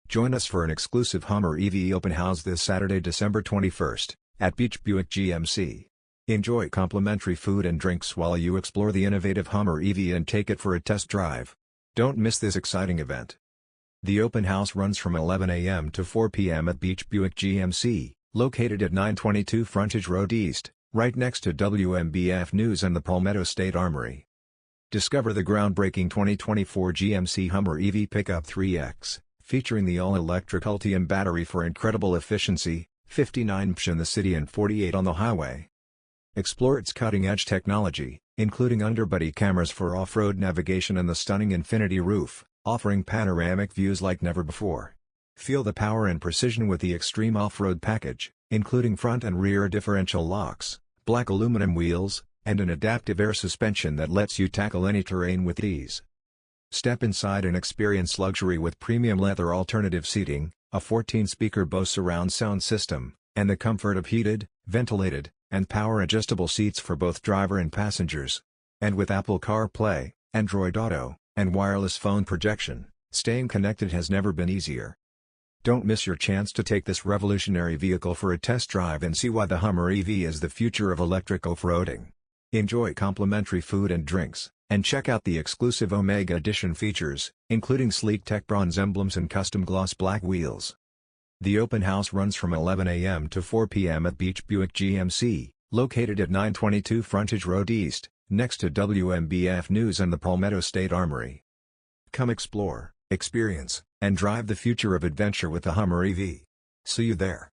Join us for an exclusive Hummer EV open house this Saturday, December 21st, at Beach Buick GMC. Enjoy complimentary food and drinks while you explore the innovative Hummer EV and take it for a test drive. Don't miss this exciting event. The open house runs from 11 a.m. to 4 p.m. at Beach Buick GMC, located at 922 Frontage Road East, right next to WMBF News and the Palmetto State Armory. Discover the groundbreaking 2024 GMC Hummer EV Pickup 3X, featuring the all-electric Ultium battery for incredible efficiency, 59 mph in the city and 48 on the highway. Explore its cutting-edge technology, including underbody cameras for off-road navigation and the stunning infinity roof, offering panoramic views like never before. Feel the power and precision with the extreme off-road package, including front and rear differential locks, black aluminum wheels, and an adaptive air suspension that lets you tackle any terrain with ease. Step inside and experience luxury with premium leather alternative seating, a 14-speaker Bose surround sound system, and the comfort of heated, ventilated, and power-adjustable seats for both driver and passengers. And with Apple CarPlay, Android Auto, and wireless phone projection, staying connected has never been easier. Don't miss your chance to take this revolutionary vehicle for a test drive and see why the Hummer EV is the future of electric off-roading. Enjoy complimentary food and drinks, and check out the exclusive Omega Edition features, including sleek tech bronze emblems and custom gloss black wheels. The open house runs from 11 a.m. to 4 p.m. at Beach Buick GMC, located at 922 Frontage Road East, next to WMBF News and the Palmetto State Armory. Come explore, experience, and drive the future of adventure with the Hummer EV. See you there.